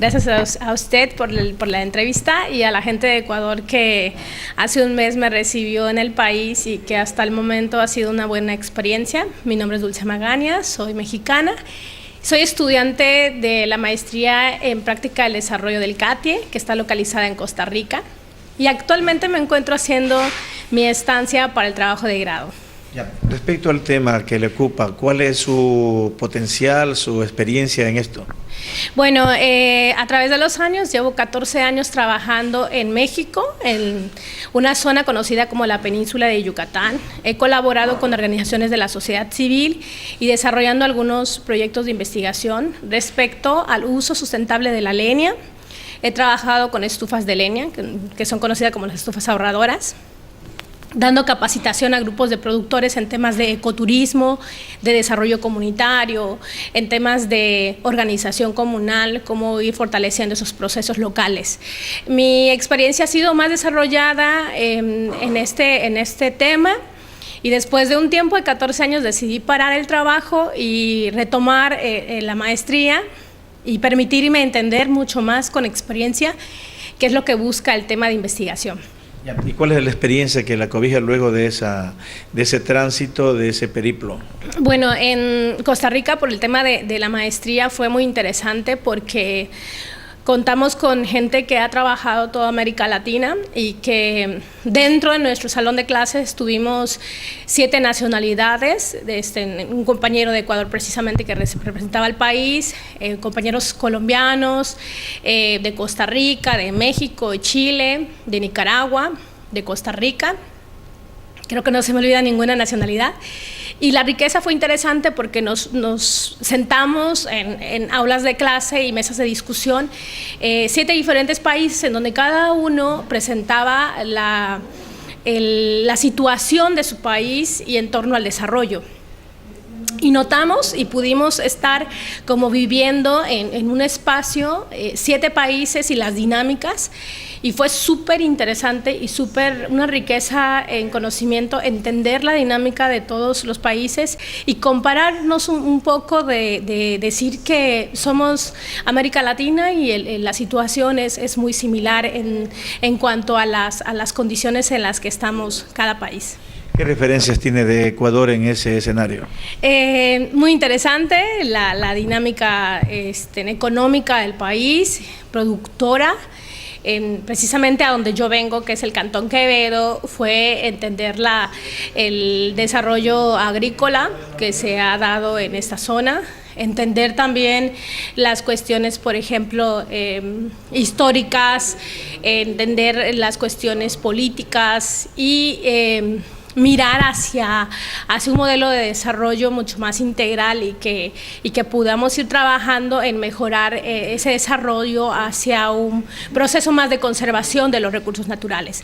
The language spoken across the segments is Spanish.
Gracias a usted por la entrevista y a la gente de Ecuador que hace un mes me recibió en el país y que hasta el momento ha sido una buena experiencia. Mi nombre es Dulce Magaña, soy mexicana. Soy estudiante de la maestría en práctica del desarrollo del CATIE, que está localizada en Costa Rica, y actualmente me encuentro haciendo mi estancia para el trabajo de grado. Ya. Respecto al tema que le ocupa, ¿cuál es su potencial, su experiencia en esto? Bueno, a través de los años, llevo 14 años trabajando en México, en una zona conocida como la península de Yucatán. He colaborado con organizaciones de la sociedad civil y desarrollando algunos proyectos de investigación respecto al uso sustentable de la leña. He trabajado con estufas de leña, que son conocidas como las estufas ahorradoras, dando capacitación a grupos de productores en temas de ecoturismo, de desarrollo comunitario, en temas de organización comunal, cómo ir fortaleciendo esos procesos locales. Mi experiencia ha sido más desarrollada en este tema, y después de un tiempo de 14 años decidí parar el trabajo y retomar la maestría y permitirme entender mucho más con experiencia qué es lo que busca el tema de investigación. ¿Y cuál es la experiencia que la cobija luego de ese tránsito, de ese periplo? Bueno, en Costa Rica por el tema de la maestría fue muy interesante porque contamos con gente que ha trabajado toda América Latina y que dentro de nuestro salón de clases tuvimos 7 nacionalidades, un compañero de Ecuador precisamente que representaba al país, compañeros colombianos, de Costa Rica, de México, de Chile, de Nicaragua, de Costa Rica. Creo que no se me olvida ninguna nacionalidad. Y la riqueza fue interesante porque nos sentamos en aulas de clase y mesas de discusión, 7 diferentes países en donde cada uno presentaba la situación de su país y en torno al desarrollo. Y notamos y pudimos estar como viviendo en un espacio, 7 países y las dinámicas, y fue súper interesante y una riqueza en conocimiento, entender la dinámica de todos los países y compararnos un poco de decir que somos América Latina y la situación es muy similar en cuanto a las condiciones en las que estamos cada país. ¿Qué referencias tiene de Ecuador en ese escenario? Muy interesante la dinámica económica del país, productora. Precisamente a donde yo vengo, que es el Cantón Quevedo, fue entender el desarrollo agrícola que se ha dado en esta zona, entender también las cuestiones, por ejemplo, históricas, entender las cuestiones políticas y mirar hacia un modelo de desarrollo mucho más integral y que podamos ir trabajando en mejorar ese desarrollo hacia un proceso más de conservación de los recursos naturales.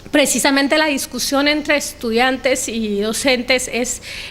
Precisamente la discusión entre estudiantes y docentes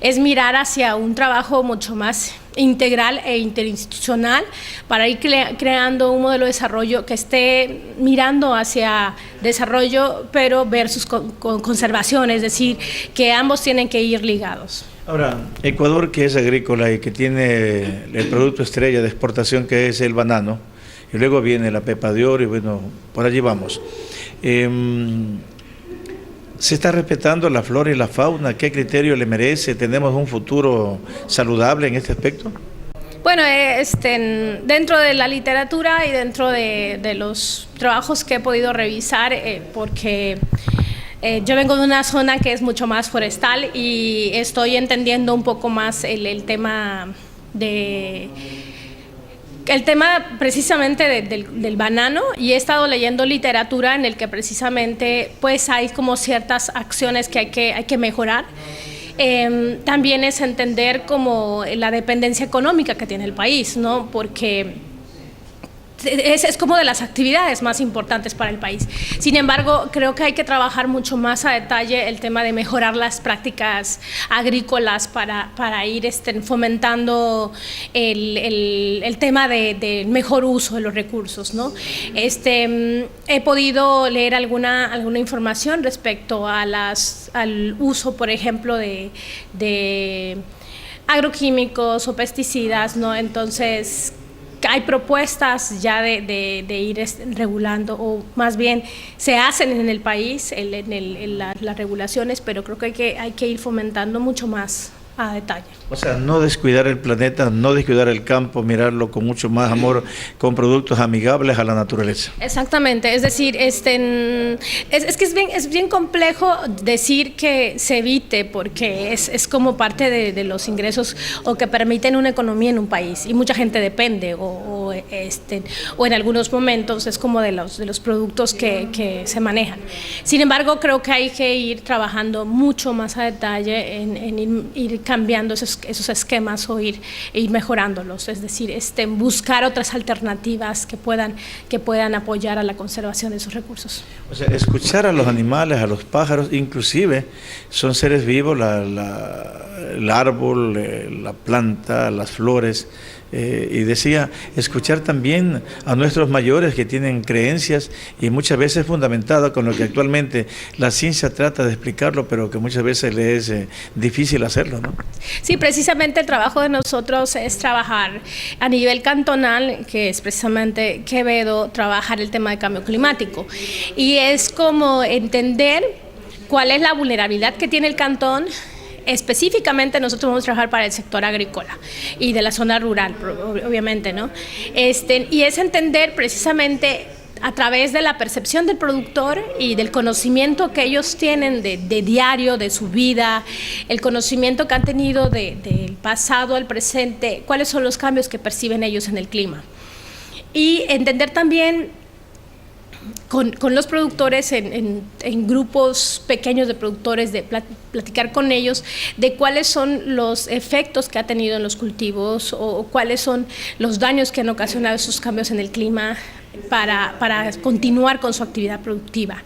es mirar hacia un trabajo mucho más integral e interinstitucional para ir creando un modelo de desarrollo que esté mirando hacia desarrollo pero versus conservación, es decir, que ambos tienen que ir ligados. Ahora, Ecuador, que es agrícola y que tiene el producto estrella de exportación que es el banano, y luego viene la pepa de oro y bueno, por allí vamos. ¿Se está respetando la flora y la fauna? ¿Qué criterio le merece? ¿Tenemos un futuro saludable en este aspecto? Bueno, dentro de la literatura y dentro de los trabajos que he podido revisar, porque yo vengo de una zona que es mucho más forestal y estoy entendiendo un poco más el tema precisamente del banano, y he estado leyendo literatura en el que precisamente pues hay como ciertas acciones que hay que mejorar. También es entender como la dependencia económica que tiene el país, ¿no? Porque es como de las actividades más importantes para el país. Sin embargo, creo que hay que trabajar mucho más a detalle el tema de mejorar las prácticas agrícolas para ir fomentando el tema de mejor uso de los recursos, ¿no? He podido leer alguna información respecto a al uso, por ejemplo, de agroquímicos o pesticidas, ¿no? Entonces, hay propuestas ya de ir regulando, o más bien se hacen en el país las regulaciones, pero creo que hay que ir fomentando mucho más a detalle. O sea, no descuidar el planeta, no descuidar el campo, mirarlo con mucho más amor, con productos amigables a la naturaleza. Exactamente, es decir, es que es bien complejo decir que se evite, porque es como parte de los ingresos o que permiten una economía en un país, y mucha gente depende, o en algunos momentos es como de los productos que se manejan. Sin embargo, creo que hay que ir trabajando mucho más a detalle en ir cambiando esos esquemas, o ir mejorándolos, es decir, buscar otras alternativas que puedan apoyar a la conservación de esos recursos. O sea, escuchar a los animales, a los pájaros, inclusive son seres vivos, el árbol, la planta, las flores. Y decía, escuchar también a nuestros mayores que tienen creencias y muchas veces fundamentadas con lo que actualmente la ciencia trata de explicarlo, pero que muchas veces le es difícil hacerlo, ¿no? Sí, precisamente el trabajo de nosotros es trabajar a nivel cantonal, que es precisamente Quevedo, trabajar el tema de cambio climático. Y es como entender cuál es la vulnerabilidad que tiene el cantón. Específicamente nosotros vamos a trabajar para el sector agrícola y de la zona rural, obviamente, ¿no? Y es entender precisamente a través de la percepción del productor y del conocimiento que ellos tienen de diario, de su vida, el conocimiento que han tenido del pasado al presente, cuáles son los cambios que perciben ellos en el clima. Y entender también con los productores en grupos pequeños de productores, de platicar con ellos de cuáles son los efectos que ha tenido en los cultivos, o cuáles son los daños que han ocasionado esos cambios en el clima para continuar con su actividad productiva.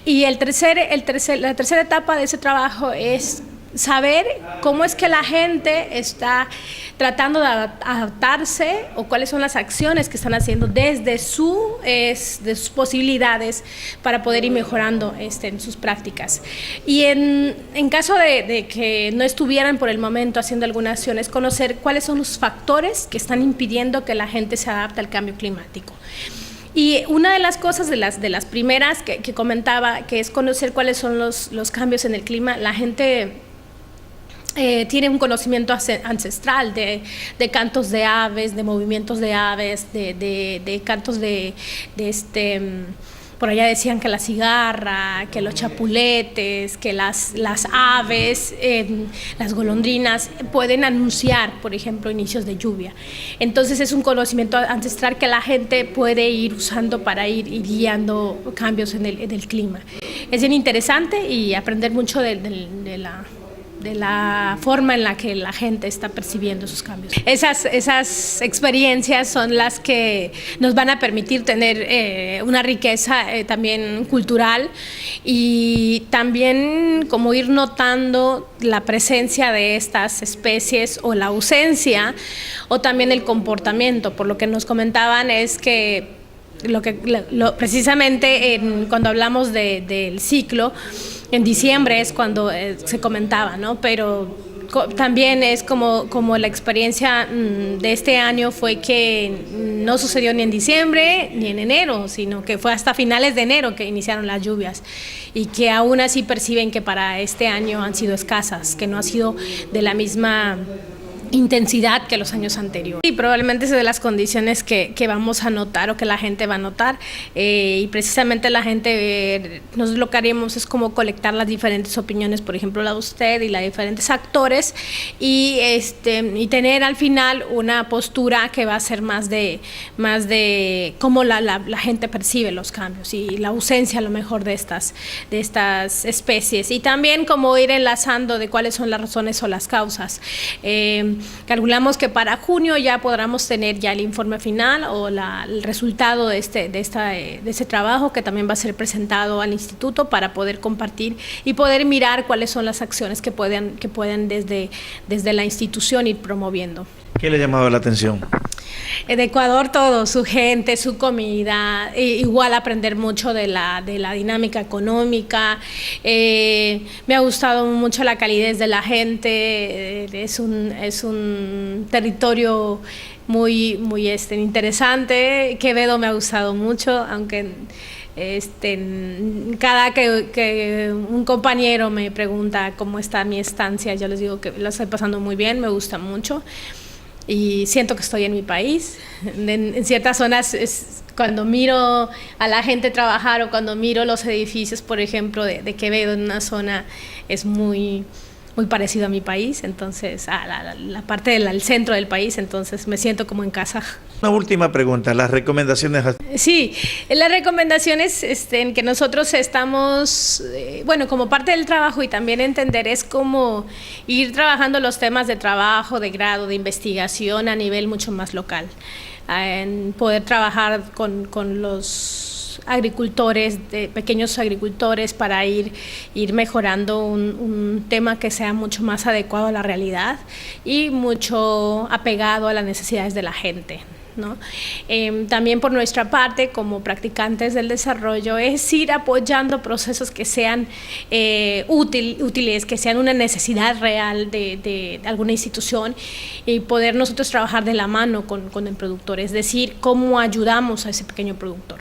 Y la tercera etapa de ese trabajo es saber cómo es que la gente está tratando de adaptarse, o cuáles son las acciones que están haciendo desde de sus posibilidades para poder ir mejorando en sus prácticas. Y en caso de que no estuvieran por el momento haciendo algunas acciones, conocer cuáles son los factores que están impidiendo que la gente se adapte al cambio climático. Y una de las cosas, de las primeras que comentaba, que es conocer cuáles son los cambios en el clima. La gente tiene un conocimiento ancestral de cantos de aves, de movimientos de aves, de cantos por allá decían que la cigarra, que los chapuletes, que las aves, las golondrinas pueden anunciar, por ejemplo, inicios de lluvia. Entonces es un conocimiento ancestral que la gente puede ir usando para ir guiando cambios en el clima. Es bien interesante, y aprender mucho de la forma en la que la gente está percibiendo esos cambios. Esas experiencias son las que nos van a permitir tener una riqueza también cultural, y también como ir notando la presencia de estas especies, o la ausencia, o también el comportamiento. Por lo que nos comentaban es que precisamente cuando hablamos del ciclo, en diciembre es cuando se comentaba, ¿no? Pero también es como la experiencia de este año fue que no sucedió ni en diciembre ni en enero, sino que fue hasta finales de enero que iniciaron las lluvias, y que aún así perciben que para este año han sido escasas, que no ha sido de la misma intensidad que los años anteriores. Y probablemente es de las condiciones que vamos a notar, o que la gente va a notar, y precisamente la gente, nosotros lo que haremos es como colectar las diferentes opiniones, por ejemplo la de usted y la de diferentes actores, y tener al final una postura que va a ser más de cómo la gente percibe los cambios y la ausencia a lo mejor de estas especies, y también como ir enlazando de cuáles son las razones o las causas. Calculamos que para junio ya podamos tener ya el informe final, o el resultado de ese trabajo, que también va a ser presentado al instituto para poder compartir y poder mirar cuáles son las acciones que pueden desde la institución ir promoviendo. ¿Qué le ha llamado la atención? De Ecuador todo, su gente, su comida, igual aprender mucho de la dinámica económica. Me ha gustado mucho la calidez de la gente, es un territorio muy interesante. Quevedo me ha gustado mucho, aunque cada que un compañero me pregunta cómo está mi estancia, yo les digo que la estoy pasando muy bien, me gusta mucho y siento que estoy en mi país. En ciertas zonas, cuando miro a la gente trabajar o cuando miro los edificios, por ejemplo, de Quevedo, en una zona es muy parecido a mi país, entonces a la parte del centro del país, entonces me siento como en casa. Una última pregunta, las recomendaciones. Sí, las recomendaciones en que nosotros estamos, bueno, como parte del trabajo y también entender es como ir trabajando los temas de trabajo, de grado, de investigación a nivel mucho más local, en poder trabajar con los agricultores, de pequeños agricultores, para ir mejorando un tema que sea mucho más adecuado a la realidad y mucho apegado a las necesidades de la gente, ¿no? También por nuestra parte, como practicantes del desarrollo, es ir apoyando procesos que sean útiles, que sean una necesidad real de alguna institución, y poder nosotros trabajar de la mano con el productor, es decir, cómo ayudamos a ese pequeño productor.